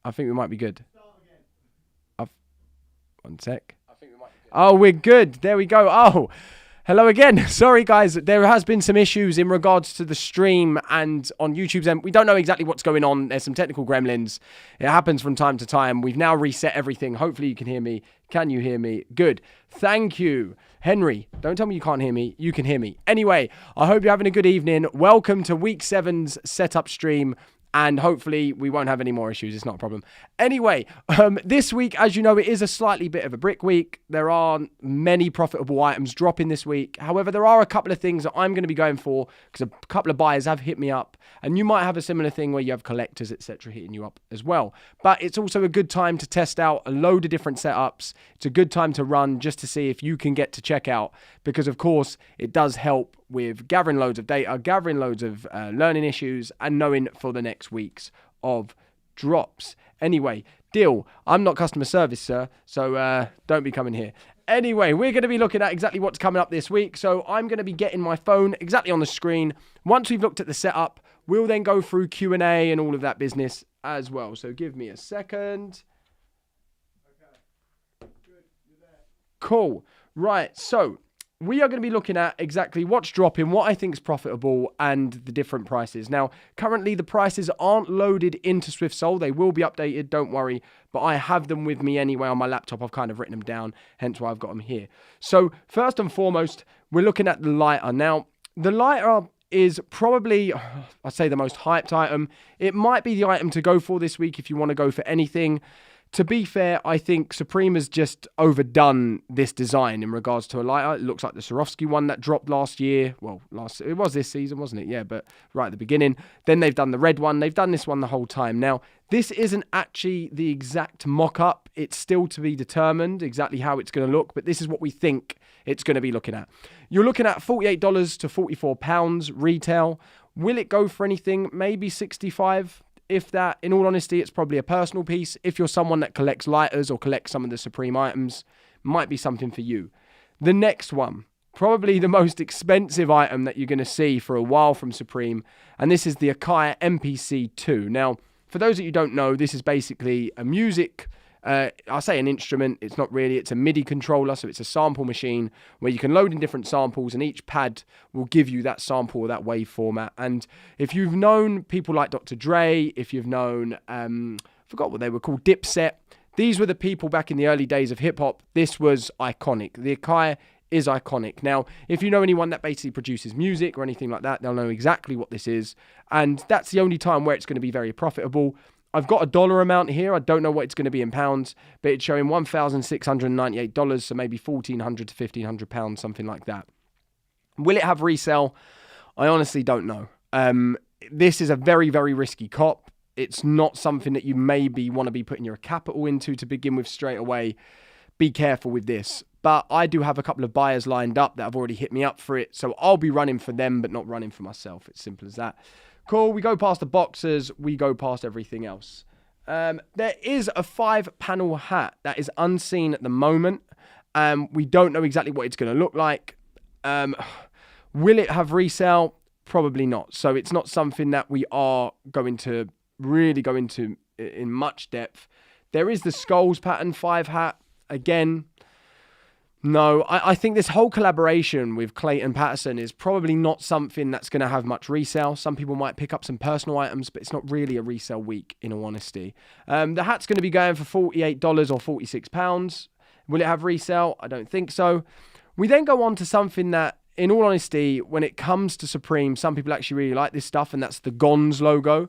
I think we might be good. One sec. I think we might be good. Oh, we're good. There we go. Oh, hello again. Sorry, guys. There has been some issues in regards to the stream and on YouTube's end. We don't know exactly what's going on. There's some technical gremlins. It happens from time to time. We've now reset everything. Hopefully you can hear me. Can you hear me? Good. Thank you. Henry, don't tell me you can't hear me. You can hear me. Anyway, I hope you're having a good evening. Welcome to Week 7's setup stream. And hopefully we won't have any more issues. It's not a problem. Anyway, this week, as you know, it is a slightly bit of a brick week. There aren't many profitable items dropping this week. However, there are a couple of things that I'm going to be going for because a couple of buyers have hit me up. And you might have a similar thing where you have collectors, etc., hitting you up as well. But it's also a good time to test out a load of different setups. It's a good time to run just to see if you can get to checkout because, of course, it does help with gathering loads of data, gathering loads of learning issues, and knowing for the next weeks of drops. Anyway, deal. I'm not customer service, sir, so don't be coming here. Anyway, we're going to be looking at exactly what's coming up this week. So I'm going to be getting my phone exactly on the screen. Once we've looked at the setup, we'll then go through Q&A and all of that business as well. So give me a second. Okay. Good. You're there. Cool. Right. So we are going to be looking at exactly what's dropping, what I think is profitable, and the different prices. Now, currently the prices aren't loaded into SwiftSole. They will be updated, don't worry, but I have them with me anyway on my laptop. I've kind of written them down, hence why I've got them here. So first and foremost, we're looking at the lighter. Now, the lighter is probably, I'd say, the most hyped item. It might be the item to go for this week if you want to go for anything. To be fair, I think Supreme has just overdone this design in regards to a lighter. It looks like the Swarovski one that dropped last year. Well, it was this season, wasn't it? Yeah, but right at the beginning. Then they've done the red one. They've done this one the whole time. Now, this isn't actually the exact mock-up. It's still to be determined exactly how it's going to look, but this is what we think it's going to be looking at. You're looking at $48 to £44 retail. Will it go for anything? Maybe 65. If that, in all honesty, it's probably a personal piece. If you're someone that collects lighters or collects some of the Supreme items, might be something for you. The next one, probably the most expensive item that you're going to see for a while from Supreme, and this is the Akai MPC2. Now, for those that you don't know, this is basically a music, I say an instrument, it's not really, it's a MIDI controller, so it's a sample machine where you can load in different samples and each pad will give you that sample or that wave format. And if you've known people like Dr. Dre, if you've known, I forgot what they were called, Dipset, these were the people back in the early days of hip-hop. This was iconic. The Akai is iconic. Now, if you know anyone that basically produces music or anything like that, they'll know exactly what this is. And that's the only time where it's going to be very profitable. I've got a dollar amount here. I don't know what it's going to be in pounds, but it's showing $1,698, so maybe £1,400 to £1,500, something like that. Will it have resale? I honestly don't know. This is a very, very risky cop. It's not something that you maybe want to be putting your capital into to begin with straight away. Be careful with this. But I do have a couple of buyers lined up that have already hit me up for it, so I'll be running for them, but not running for myself. It's simple as that. Cool, we go past the boxers, we go past everything else. There is a 5-panel hat that is unseen at the moment. We don't know exactly what it's going to look like. Will it have resale? Probably not. So it's not something that we are going to really go into in much depth. There is the Skulls pattern 5 hat. Again, no, I think this whole collaboration with Clayton Patterson is probably not something that's going to have much resale. Some people might pick up some personal items, but it's not really a resale week, in all honesty. The hat's going to be going for $48 or £46. Will it have resale? I don't think so. We then go on to something that, in all honesty, when it comes to Supreme, some people actually really like this stuff, and that's the Gonz logo.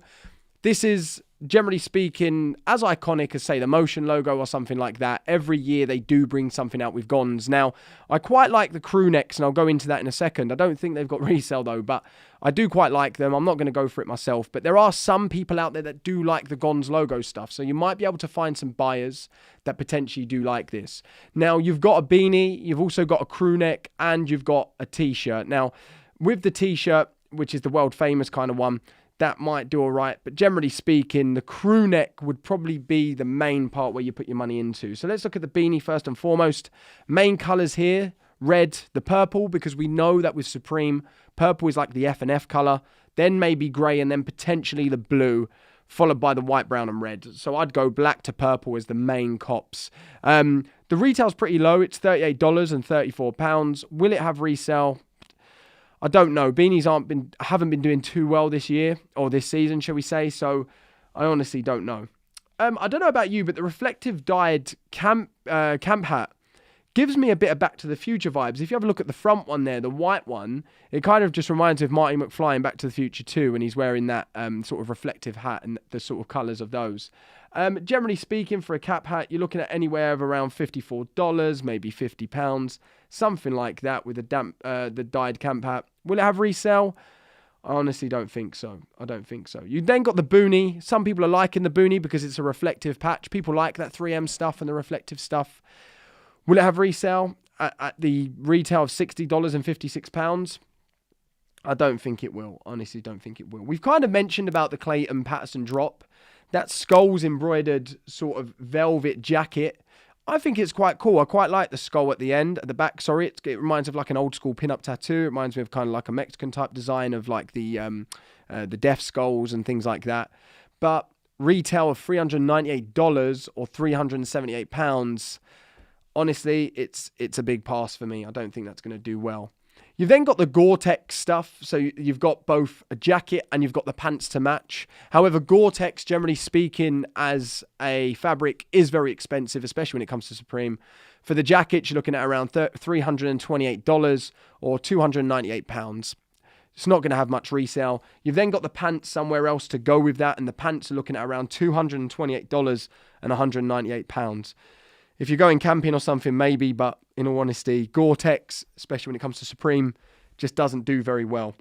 This is, generally speaking, as iconic as, say, the Motion logo or something like that. Every year they do bring something out with Gonz. Now, I quite like the crew necks, and I'll go into that in a second. I don't think they've got resale, though, but I do quite like them. I'm not going to go for it myself, but there are some people out there that do like the Gonz logo stuff, so you might be able to find some buyers that potentially do like this. Now, you've got a beanie, you've also got a crew neck, and you've got a T-shirt. Now, with the T-shirt, which is the world-famous kind of one, that might do all right. But generally speaking, the crew neck would probably be the main part where you put your money into. So let's look at the beanie first and foremost. Main colours here, red, the purple, because we know that with Supreme, purple is like the F&F colour. Then maybe grey, and then potentially the blue followed by the white, brown, and red. So I'd go black to purple as the main cops. The retail's pretty low. It's $38 and £34. Will it have resale? I don't know. Beanies haven't been doing too well this year, or this season, shall we say. So I honestly don't know. I don't know about you, but the reflective dyed camp hat gives me a bit of Back to the Future vibes. If you have a look at the front one there, the white one, it kind of just reminds me of Marty McFly in Back to the Future 2 when he's wearing that sort of reflective hat and the sort of colours of those. Generally speaking, for a cap hat, you're looking at anywhere of around $54, maybe £50, something like that with the dyed camp hat. Will it have resale? I honestly don't think so. I don't think so. You then got the Beanie. Some people are liking the Beanie because it's a reflective patch. People like that 3M stuff and the reflective stuff. Will it have resale at the retail of $60 and £56? I don't think it will. Honestly, don't think it will. We've kind of mentioned about the Clayton Patterson drop. That skulls embroidered sort of velvet jacket. I think it's quite cool. I quite like the skull at the back. Sorry, it reminds me of like an old school pin-up tattoo. It reminds me of kind of like a Mexican type design of like the death skulls and things like that. But retail of $398 or £378. Honestly, it's a big pass for me. I don't think that's going to do well. You've then got the Gore-Tex stuff. So you've got both a jacket and you've got the pants to match. However, Gore-Tex, generally speaking, as a fabric, is very expensive, especially when it comes to Supreme. For the jacket, you're looking at around $328 or £298. It's not going to have much resale. You've then got the pants somewhere else to go with that, and the pants are looking at around $228 and £198. If you're going camping or something, maybe, but in all honesty, Gore-Tex, especially when it comes to Supreme, just doesn't do very well.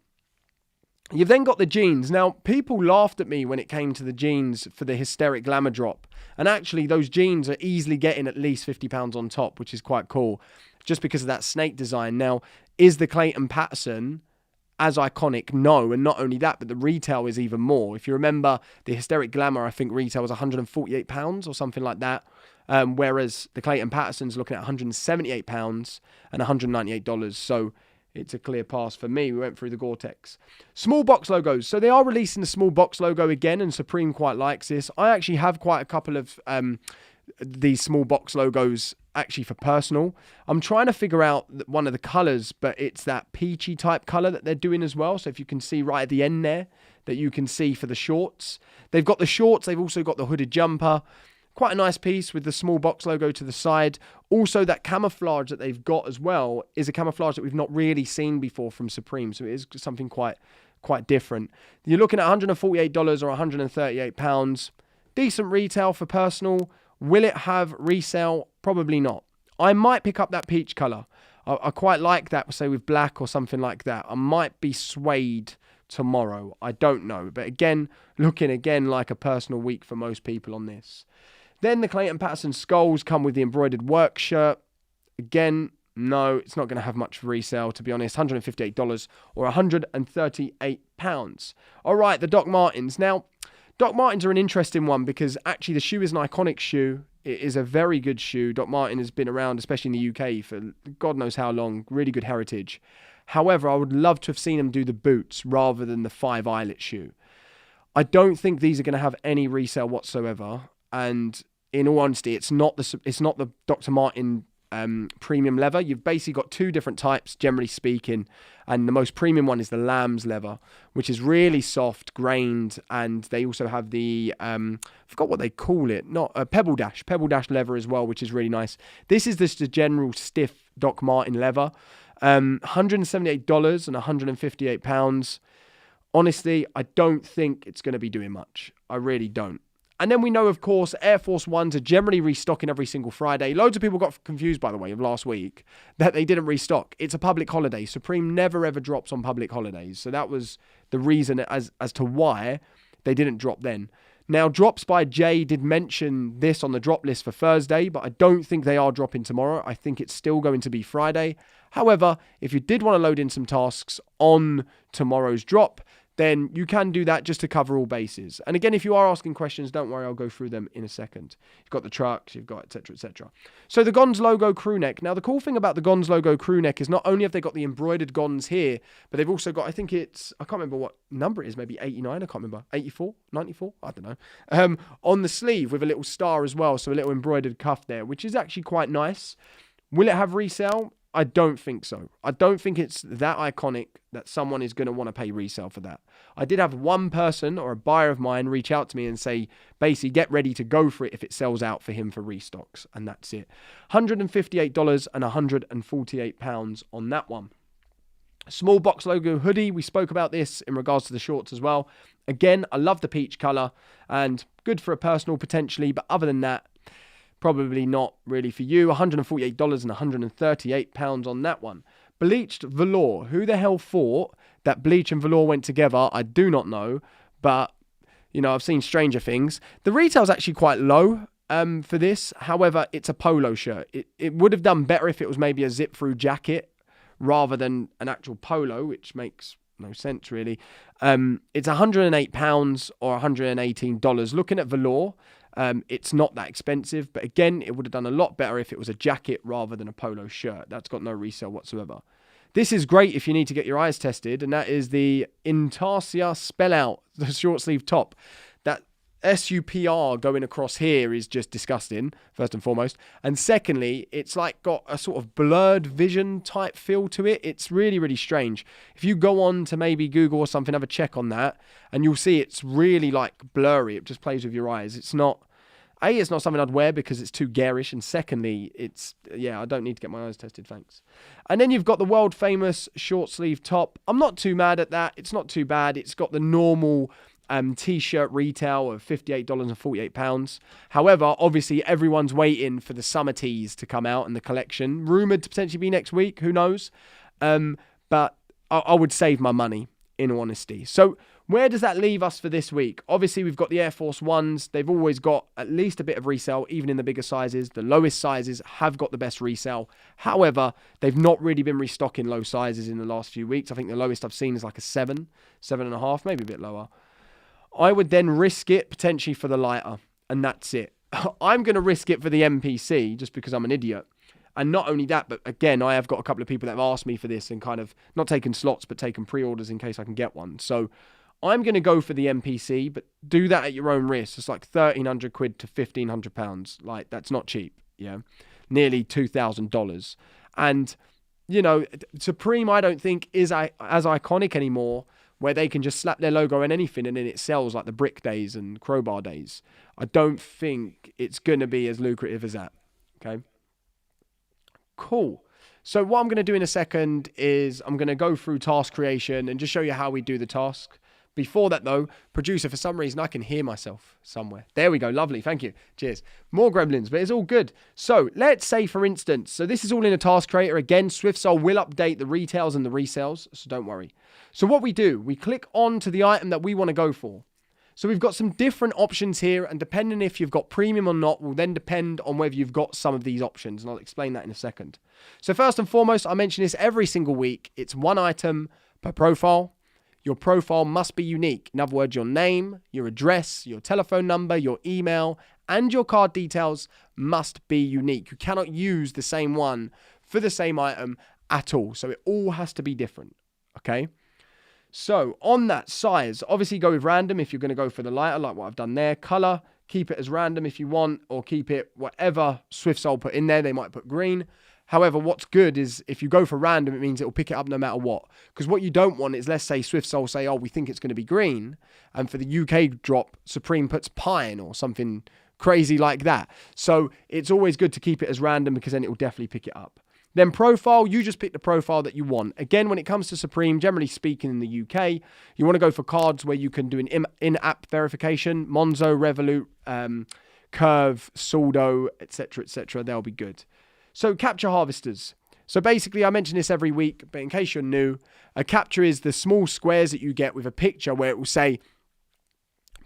You've then got the jeans. Now, people laughed at me when it came to the jeans for the hysteric glamour drop. And actually, those jeans are easily getting at least £50 on top, which is quite cool, just because of that snake design. Now, is the Clayton Patterson as iconic? No, and not only that, but the retail is even more. If you remember, the hysteric glamour, I think retail was £148 or something like that. Whereas the Clayton Patterson's looking at £178 and $198. So it's a clear pass for me. We went through the Gore-Tex. Small box logos. So they are releasing the small box logo again, and Supreme quite likes this. I actually have quite a couple of these small box logos actually for personal. I'm trying to figure out one of the colours, but it's that peachy type colour that they're doing as well. So if you can see right at the end there, that you can see for the shorts. They've got the shorts. They've also got the hooded jumper. Quite a nice piece with the small box logo to the side. Also, that camouflage that they've got as well is a camouflage that we've not really seen before from Supreme. So it is something quite different. You're looking at $148 or £138. Decent retail for personal. Will it have resale? Probably not. I might pick up that peach colour. I quite like that, say with black or something like that. I might be swayed tomorrow. I don't know. But again, looking again like a personal week for most people on this. Then the Clayton Patterson skulls come with the embroidered work shirt. Again, no, it's not going to have much resale, to be honest. $158 or £138. All right, the Doc Martens. Now, Doc Martens are an interesting one because actually the shoe is an iconic shoe. It is a very good shoe. Doc Marten has been around, especially in the UK, for God knows how long. Really good heritage. However, I would love to have seen them do the boots rather than the 5 eyelet shoe. I don't think these are going to have any resale whatsoever. And in all honesty, it's not the Dr. Marten premium leather. You've basically got 2 different types, generally speaking, and the most premium one is the lamb's leather, which is really soft, grained, and they also have the I forgot what they call it, not a pebble dash leather as well, which is really nice. This is just the general stiff Doc Marten leather, $178 and £158. Honestly, I don't think it's going to be doing much. I really don't. And then we know, of course, Air Force Ones are generally restocking every single Friday. Loads of people got confused, by the way, of last week that they didn't restock. It's a public holiday. Supreme never, ever drops on public holidays. So that was the reason as to why they didn't drop then. Now, Drops by Jay did mention this on the drop list for Thursday, but I don't think they are dropping tomorrow. I think it's still going to be Friday. However, if you did want to load in some tasks on tomorrow's drop, then you can do that just to cover all bases. And again, if you are asking questions, don't worry, I'll go through them in a second. You've got the trucks, you've got etc, etc. So the Gons logo crew neck. Now, the cool thing about the Gons logo crew neck is not only have they got the embroidered Gons here, but they've also got, I think it's, I can't remember what number it is, maybe 89, I can't remember, 84, 94, I don't know, on the sleeve with a little star as well, so a little embroidered cuff there, which is actually quite nice. Will it have resale? I don't think so. I don't think it's that iconic that someone is going to want to pay resale for that. I did have one person or a buyer of mine reach out to me and say, basically, get ready to go for it if it sells out for him for restocks. And that's it. $158 and £148 on that one. Small box logo hoodie. We spoke about this in regards to the shorts as well. Again, I love the peach colour and good for a personal potentially. But other than that, probably not really for you. $148 and £138 on that one. Bleached Velour. Who the hell thought that bleach and velour went together? I do not know. But, you know, I've seen stranger things. The retail's actually quite low for this. However, it's a polo shirt. It would have done better if it was maybe a zip-through jacket rather than an actual polo, which makes no sense really. It's £108 or $118. Looking at velour, it's not that expensive, but again, it would have done a lot better if it was a jacket rather than a polo shirt. That's got no resale whatsoever. This is great if you need to get your eyes tested, and that is the Intarsia Spell Out, the short sleeve top. That SUPR going across here is just disgusting, first and foremost. And secondly, it's like got a sort of blurred vision type feel to it. It's really, really strange. If you go on to maybe Google or something, have a check on that, and you'll see it's really like blurry. It just plays with your eyes. It's not something I'd wear because it's too garish. And secondly, I don't need to get my eyes tested, thanks. And then you've got the world famous short sleeve top. I'm not too mad at that. It's not too bad. It's got the normal t-shirt retail of $58 and £48. However, obviously everyone's waiting for the summer tees to come out and the collection. Rumoured to potentially be next week. Who knows? But I would save my money, in all honesty. So where does that leave us for this week? Obviously, we've got the Air Force Ones. They've always got at least a bit of resale, even in the bigger sizes. The lowest sizes have got the best resale. However, they've not really been restocking low sizes in the last few weeks. I think the lowest I've seen is like a 7.5, maybe a bit lower. I would then risk it potentially for the lighter, and that's it. I'm going to risk it for the MPC just because I'm an idiot. And not only that, but again, I have got a couple of people that have asked me for this and kind of not taken slots, but taken pre-orders in case I can get one. So I'm going to go for the MPC, but do that at your own risk. It's like £1,300 to £1,500. Like, that's not cheap, yeah? Nearly $2,000. And, you know, Supreme, I don't think, is as iconic anymore, where they can just slap their logo on anything and then it sells like the Brick days and Crowbar days. I don't think it's going to be as lucrative as that, okay? Cool. So what I'm going to do in a second is I'm going to go through task creation and just show you how we do the task. Before that, though, producer, for some reason, I can hear myself somewhere. There we go. Lovely. Thank you. Cheers. More gremlins, but it's all good. So let's say, for instance, so this is all in a task creator. Again, SwiftSole will update the retails and the resales, so don't worry. So what we do, we click on to the item that we want to go for. So we've got some different options here, and depending if you've got premium or not will then depend on whether you've got some of these options, and I'll explain that in a second. So first and foremost, I mention this every single week. It's one item per profile. Your profile must be unique. In other words, your name, your address, your telephone number, your email, and your card details must be unique. You cannot use the same one for the same item at all. So it all has to be different, okay? So on that size, obviously go with random if you're going to go for the lighter, like what I've done there. Color, keep it as random if you want, or keep it whatever SwiftSole put in there. They might put green. However, what's good is if you go for random, it means it will pick it up no matter what. Because what you don't want is, let's say SwiftSole say, oh, we think it's going to be green. And for the UK drop, Supreme puts pine or something crazy like that. So it's always good to keep it as random because then it will definitely pick it up. Then profile, you just pick the profile that you want. Again, when it comes to Supreme, generally speaking in the UK, you want to go for cards where you can do an in-app verification. Monzo, Revolut, Curve, Soldo, etc., etc. They'll be good. So capture harvesters. So basically, I mention this every week, but in case you're new, a capture is the small squares that you get with a picture where it will say,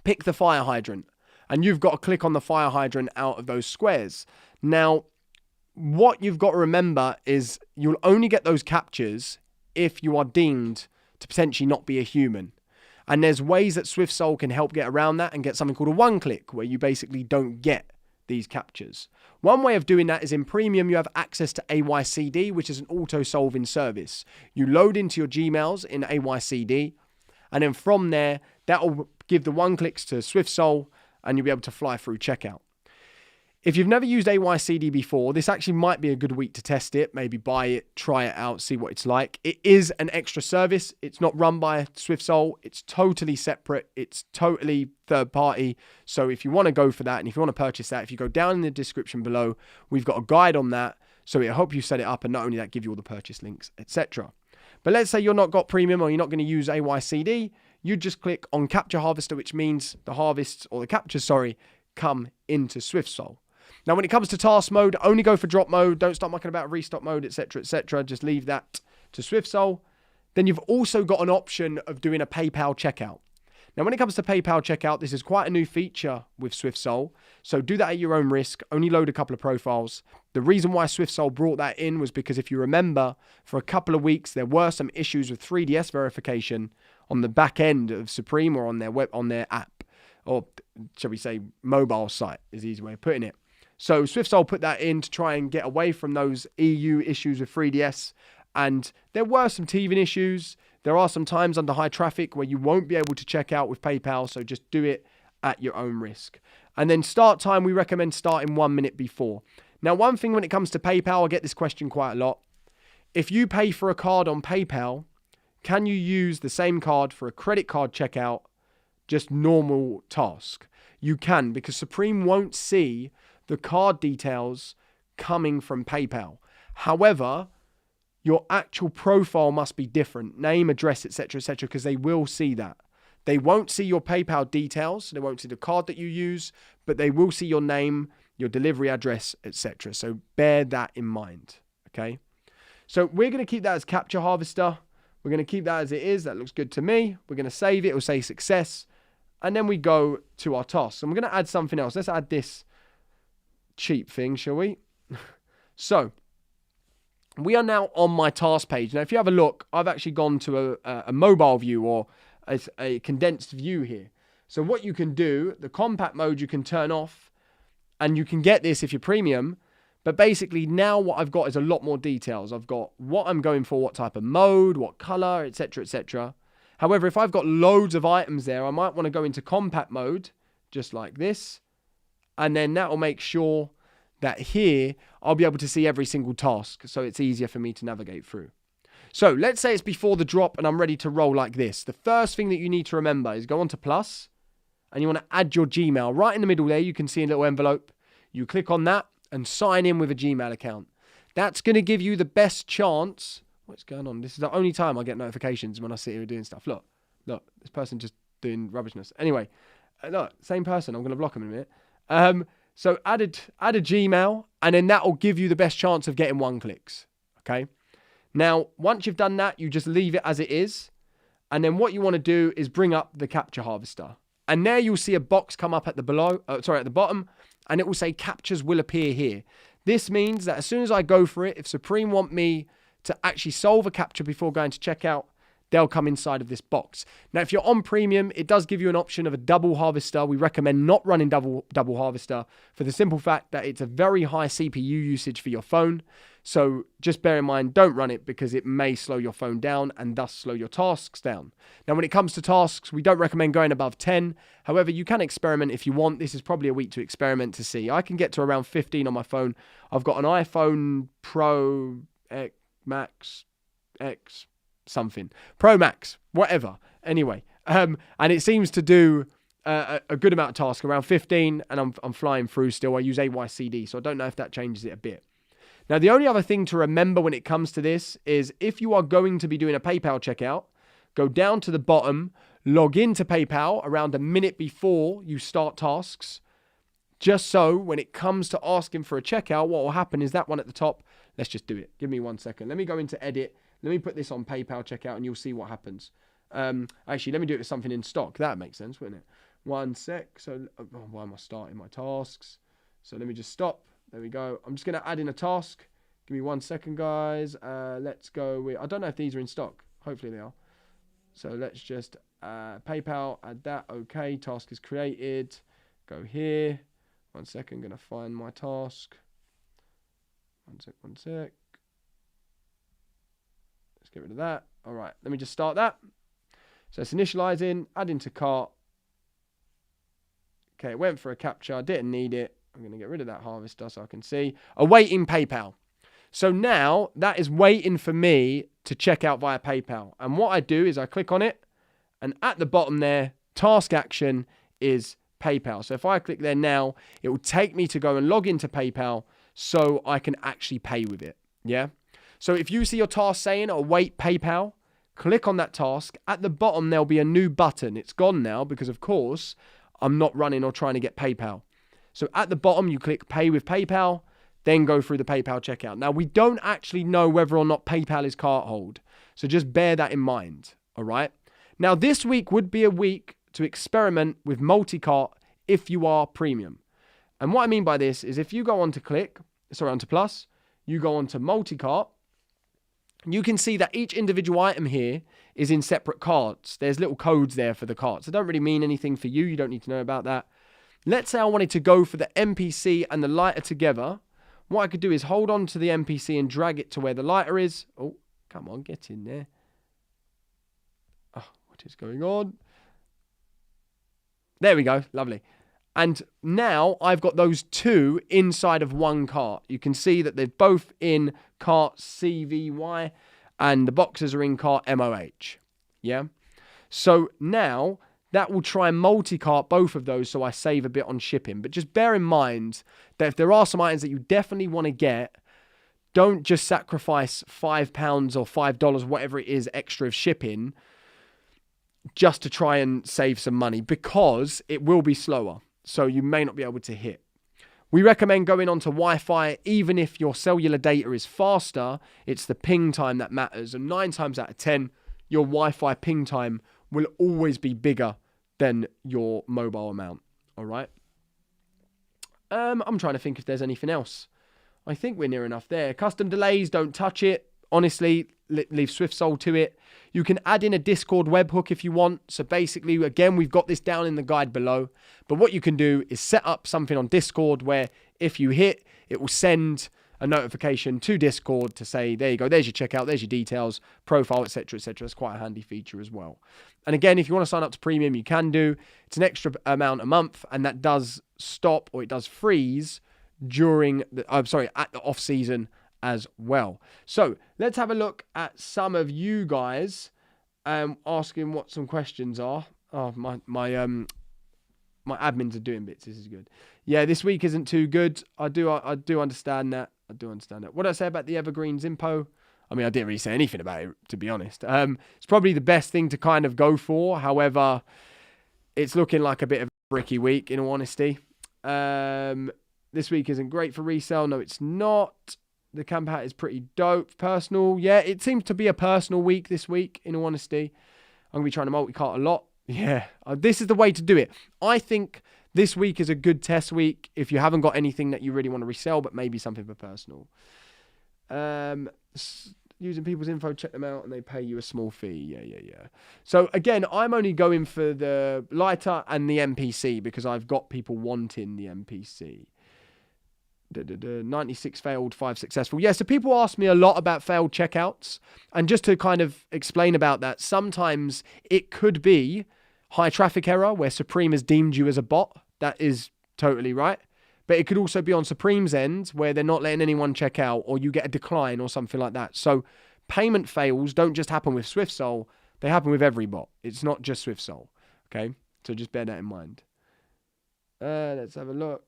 pick the fire hydrant. And you've got to click on the fire hydrant out of those squares. Now, what you've got to remember is you'll only get those captures if you are deemed to potentially not be a human. And there's ways that SwiftSole can help get around that and get something called a one-click, where you basically don't get these captures. One way of doing that is in Premium, you have access to AYCD, which is an auto-solving service. You load into your Gmails in AYCD, and then from there, that will give the one-clicks to SwiftSole, and you'll be able to fly through checkout. If you've never used AYCD before, this actually might be a good week to test it. Maybe buy it, try it out, see what it's like. It is an extra service. It's not run by SwiftSole. It's totally separate. It's totally third party. So if you want to go for that and if you want to purchase that, if you go down in the description below, we've got a guide on that. So it'll help you set it up, and not only that, give you all the purchase links, etc. But let's say you're not got Premium or you're not going to use AYCD. You just click on Capture Harvester, which means the harvests, or the captures, come into SwiftSole. Now, when it comes to task mode, only go for drop mode. Don't start mucking about restock mode, etc., etc. Just leave that to SwiftSole. Then you've also got an option of doing a PayPal checkout. Now, when it comes to PayPal checkout, this is quite a new feature with SwiftSole. So do that at your own risk. Only load a couple of profiles. The reason why SwiftSole brought that in was because if you remember, for a couple of weeks, there were some issues with 3DS verification on the back end of Supreme, or on their app, or shall we say mobile site is the easy way of putting it. So SwiftSole put that in to try and get away from those EU issues with 3DS. And there were some teething issues. There are some times under high traffic where you won't be able to check out with PayPal. So just do it at your own risk. And then start time, we recommend starting 1 minute before. Now, one thing when it comes to PayPal, I get this question quite a lot. If you pay for a card on PayPal, can you use the same card for a credit card checkout, just normal task? You can, because Supreme won't see the card details coming from PayPal. However, your actual profile must be different, name, address, etc., etc., because they will see that. They won't see your PayPal details, they won't see the card that you use, but they will see your name, your delivery address, etc. So bear that in mind, okay? So we're going to keep that as Capture Harvester. We're going to keep that as it is. That looks good to me. We're going to save it. It will say success. And then we go to our tasks. And we're going to add something else. Let's add this cheap thing, shall we? So we are now on my task page. Now, if you have a look, I've actually gone to a mobile view, or a condensed view here. So what you can do, the compact mode you can turn off, and you can get this if you're Premium. But basically now what I've got is a lot more details. I've got what I'm going for, what type of mode, what color, etc., etc. However, if I've got loads of items there, I might want to go into compact mode, just like this. And then that will make sure that here I'll be able to see every single task, so it's easier for me to navigate through. So let's say it's before the drop and I'm ready to roll like this. The first thing that you need to remember is go on to plus, and you want to add your Gmail. Right in the middle there, you can see a little envelope. You click on that and sign in with a Gmail account. That's going to give you the best chance. What's going on? This is the only time I get notifications, when I sit here doing stuff. Look, this person just doing rubbishness. Anyway, look, same person. I'm going to block them in a minute. So add a Gmail, and then that will give you the best chance of getting one clicks. Okay. Now, once you've done that, you just leave it as it is. And then what you want to do is bring up the Capture Harvester. And there you'll see a box come up at the bottom, and it will say captures will appear here. This means that as soon as I go for it, if Supreme want me to actually solve a capture before going to checkout, they'll come inside of this box. Now, if you're on Premium, it does give you an option of a double harvester. We recommend not running double harvester for the simple fact that it's a very high CPU usage for your phone. So just bear in mind, don't run it, because it may slow your phone down and thus slow your tasks down. Now, when it comes to tasks, we don't recommend going above 10. However, you can experiment if you want. This is probably a week to experiment to see. I can get to around 15 on my phone. I've got an iPhone Pro X Max X something, Pro Max, whatever. Anyway, and it seems to do a good amount of tasks, around 15, and I'm flying through still. I use AYCD, so I don't know if that changes it a bit. Now, the only other thing to remember when it comes to this is if you are going to be doing a PayPal checkout, go down to the bottom, log into PayPal around a minute before you start tasks, just so when it comes to asking for a checkout, what will happen is that one at the top. Let's just do it. Give me 1 second. Let me go into edit. Let me put this on PayPal checkout, and you'll see what happens. Actually, let me do it with something in stock. That makes sense, wouldn't it? 1 sec. So, why am I starting my tasks? So let me just stop. There we go. I'm just going to add in a task. Give me 1 second, guys. Let's go with... I don't know if these are in stock. Hopefully they are. So let's just PayPal, add that. Okay, task is created. Go here. 1 second, going to find my task. One sec. Let's get rid of that. All right, let me just start that. So it's initializing, add into cart. Okay, it went for a capture. I didn't need it. I'm going to get rid of that harvester so I can see. Awaiting PayPal. So now that is waiting for me to check out via PayPal. And what I do is I click on it. And at the bottom there, task action is PayPal. So if I click there now, it will take me to go and log into PayPal so I can actually pay with it. Yeah. So if you see your task saying await PayPal, click on that task. At the bottom, there'll be a new button. It's gone now because, of course, I'm not running or trying to get PayPal. So at the bottom, you click pay with PayPal, then go through the PayPal checkout. Now, we don't actually know whether or not PayPal is cart hold. So just bear that in mind. All right. Now, this week would be a week to experiment with multi-cart if you are premium. And what I mean by this is if you go on to onto Plus, you go on to multi-cart, you can see that each individual item here is in separate carts. There's little codes there for the carts. They don't really mean anything for you. You don't need to know about that. Let's say I wanted to go for the NPC and the lighter together. What I could do is hold on to the NPC and drag it to where the lighter is. Oh, come on, get in there. Oh, what is going on? There we go. Lovely. And now I've got those two inside of one cart. You can see that they're both in cart CVY and the boxes are in cart MOH. Yeah. So now that will try and multi-cart both of those so I save a bit on shipping. But just bear in mind that if there are some items that you definitely want to get, don't just sacrifice £5 or $5, whatever it is, extra of shipping just to try and save some money because it will be slower. So you may not be able to hit. We recommend going onto Wi-Fi even if your cellular data is faster. It's the ping time that matters. And 9 times out of 10, your Wi-Fi ping time will always be bigger than your mobile amount. All right. I'm trying to think if there's anything else. I think we're near enough there. Custom delays, don't touch it. Honestly, leave SwiftSole to it. You can add in a Discord webhook if you want. So basically, again, we've got this down in the guide below. But what you can do is set up something on Discord where if you hit, it will send a notification to Discord to say, there you go, there's your checkout, there's your details, profile, etc., etc. It's quite a handy feature as well. And again, if you want to sign up to premium, you can do. It's an extra amount a month, and that does stop or it does freeze during the, at the off season as well. So let's have a look at some of you guys asking what some questions are. Oh, my admins are doing bits. This is good. Yeah, this week isn't too good. I do understand that. What did I say about the Evergreens Impo? I mean, I didn't really say anything about it, to be honest. It's probably the best thing to kind of go for. However, it's looking like a bit of a bricky week, in all honesty. This week isn't great for resale. No, it's not. The camp hat is pretty dope. Personal. Yeah, it seems to be a personal week this week, in all honesty. I'm going to be trying to multi-cart a lot. Yeah, this is the way to do it. I think this week is a good test week if you haven't got anything that you really want to resell, but maybe something for personal. Using people's info, check them out, and they pay you a small fee. Yeah. So again, I'm only going for the lighter and the NPC because I've got people wanting the NPC. 96 failed, 5 successful. Yeah, so people ask me a lot about failed checkouts. And just to kind of explain about that, sometimes it could be high traffic error where Supreme has deemed you as a bot. That is totally right. But it could also be on Supreme's end where they're not letting anyone check out or you get a decline or something like that. So payment fails don't just happen with SwiftSole. They happen with every bot. It's not just SwiftSole. Okay? So just bear that in mind. Let's have a look.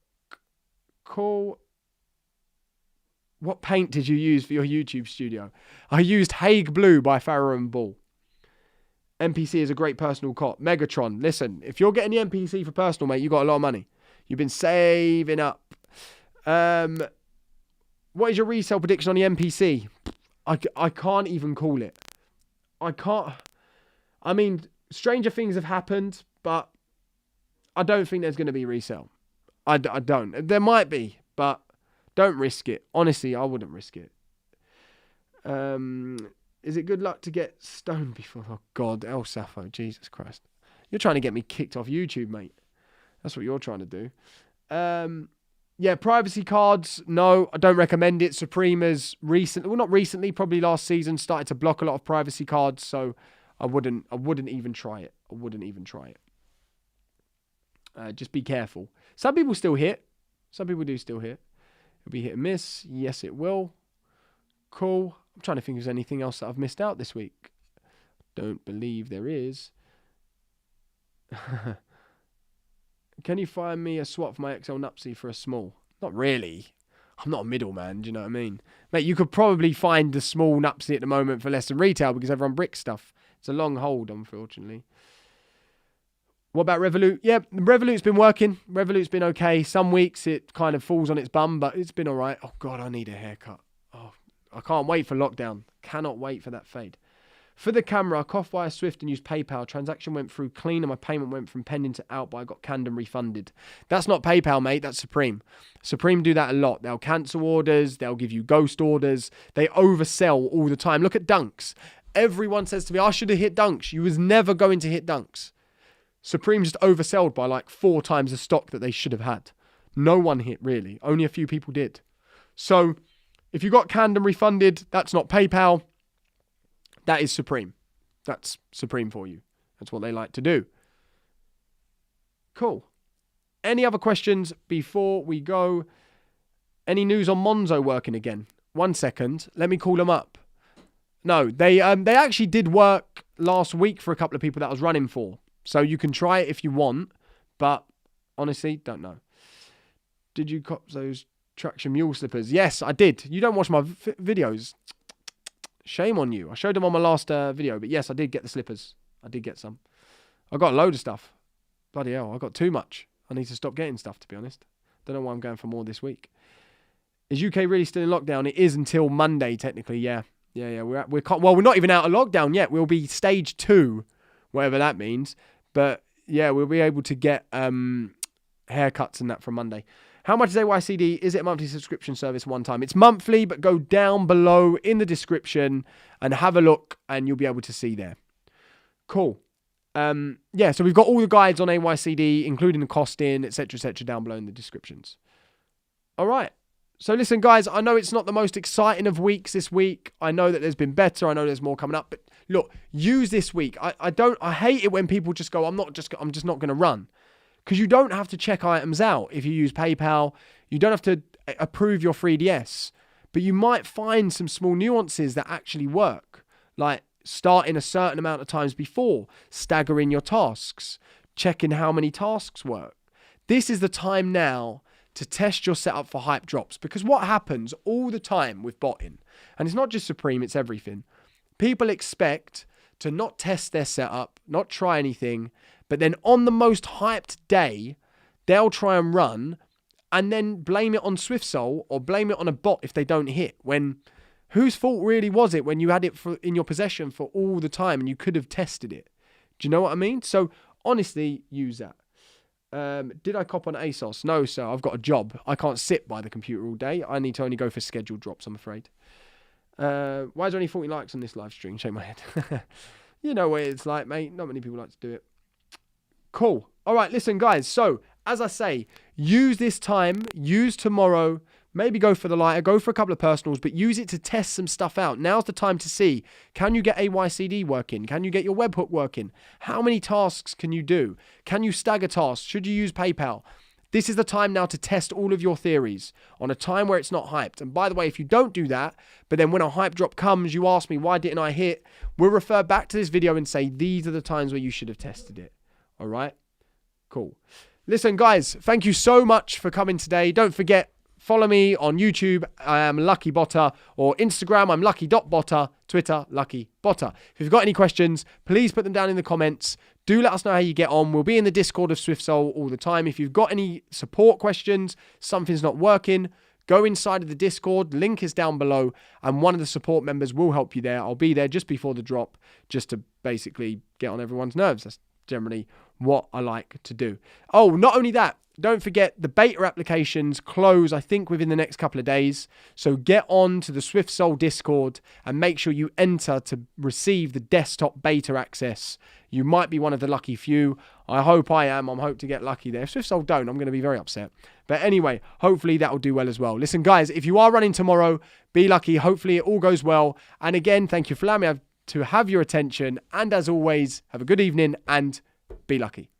Cool. What paint did you use for your YouTube studio? I used Hague Blue by Farrow & Ball. NPC is a great personal cot. Megatron, listen, if you're getting the NPC for personal, mate, you got a lot of money. You've been saving up. What is your resale prediction on the NPC? I can't even call it. I mean, stranger things have happened, but I don't think there's going to be resale. I don't. There might be, but don't risk it. Honestly, I wouldn't risk it. Is it good luck to get stoned before? Oh, God, El Safo, Jesus Christ. You're trying to get me kicked off YouTube, mate. That's what you're trying to do. Yeah, privacy cards, no, I don't recommend it. Supreme has recently, well, not recently, probably last season, started to block a lot of privacy cards, so I wouldn't even try it. I wouldn't even try it. Just be careful. Some people still hit. Some people do still hit. It'll be hit and miss. Yes, it will. Cool. I'm trying to think if there's anything else that I've missed out this week. Don't believe there is. Can you find me a swap for my XL Nupsy for a small? Not really. I'm not a middleman, do you know what I mean? Mate, you could probably find the small Nupsy at the moment for less than retail because everyone bricks stuff. It's a long hold, unfortunately. What about Revolut? Yeah, Revolut's been working. Revolut's been okay. Some weeks it kind of falls on its bum, but it's been all right. Oh, God, I need a haircut. Oh, I can't wait for lockdown. Cannot wait for that fade. For the camera, I coughed via Swift and used PayPal. Transaction went through clean and my payment went from pending to out, but I got canned and refunded. That's not PayPal, mate. That's Supreme. Supreme do that a lot. They'll cancel orders. They'll give you ghost orders. They oversell all the time. Look at Dunks. Everyone says to me, I should have hit Dunks. You was never going to hit Dunks. Supreme just oversold by like 4 times the stock that they should have had. No one hit, really. Only a few people did. So if you got canned and refunded, that's not PayPal. That is Supreme. That's Supreme for you. That's what they like to do. Cool. Any other questions before we go? Any news on Monzo working again? 1 second. Let me call them up. No, they actually did work last week for a couple of people that I was running for. So you can try it if you want, but honestly, don't know. Did you cop those traction mule slippers? Yes, I did. You don't watch my videos. Shame on you. I showed them on my last video, but yes, I did get the slippers. I did get some. I got a load of stuff. Bloody hell, I got too much. I need to stop getting stuff, to be honest. Don't know why I'm going for more this week. Is UK really still in lockdown? It is until Monday, technically, yeah. Yeah, we're not even out of lockdown yet. We'll be stage 2, whatever that means. But yeah, we'll be able to get haircuts and that from Monday. How much is AYCD? Is it a monthly subscription service one time? It's monthly, but go down below in the description and have a look and you'll be able to see there. Cool. Yeah, so we've got all the guides on AYCD, including the costing, etc., down below in the descriptions. All right. So listen, guys, I know it's not the most exciting of weeks this week. I know that there's been better. I know there's more coming up. But look, use this week. I hate it when people just go, I'm just not going to run. Because you don't have to check items out if you use PayPal. You don't have to approve your 3DS. But you might find some small nuances that actually work. Like starting a certain amount of times before, staggering your tasks, checking how many tasks work. This is the time now to test your setup for hype drops. Because what happens all the time with botting, and it's not just Supreme, it's everything. People expect to not test their setup, not try anything, but then on the most hyped day, they'll try and run and then blame it on SwiftSole or blame it on a bot if they don't hit. When whose fault really was it when you had it in your possession for all the time and you could have tested it? Do you know what I mean? So honestly, use that. Did I cop on ASOS? No, sir. I've got a job. I can't sit by the computer all day. I need to only go for scheduled drops, I'm afraid. Why is there only 40 likes on this live stream? Shake my head. You know what it's like, mate. Not many people like to do it. Cool. All right, listen, guys. So, as I say, use this time, use tomorrow, maybe go for the lighter, go for a couple of personals, but use it to test some stuff out. Now's the time to see, can you get AYCD working? Can you get your webhook working? How many tasks can you do? Can you stagger tasks? Should you use PayPal? This is the time now to test all of your theories on a time where it's not hyped. And by the way, if you don't do that, but then when a hype drop comes, you ask me, why didn't I hit? We'll refer back to this video and say, these are the times where you should have tested it. All right? Cool. Listen, guys, thank you so much for coming today. Don't forget, follow me on YouTube. I am LuckyBotter, or Instagram, I'm lucky.botter, Twitter, LuckyBotter. If you've got any questions, please put them down in the comments. Do let us know how you get on. We'll be in the Discord of SwiftSole all the time. If you've got any support questions, something's not working, go inside of the Discord. Link is down below, and one of the support members will help you there. I'll be there just before the drop, just to basically get on everyone's nerves. That's generally what I like to do. Oh, not only that, don't forget the beta applications close, I think, within the next couple of days. So get on to the SwiftSole Discord and make sure you enter to receive the desktop beta access. You might be one of the lucky few. I hope I am. I hope to get lucky there. If SwiftSole don't, I'm going to be very upset. But anyway, hopefully that will do well as well. Listen, guys, if you are running tomorrow, be lucky. Hopefully it all goes well. And again, thank you for allowing me to have your attention. And as always, have a good evening and be lucky.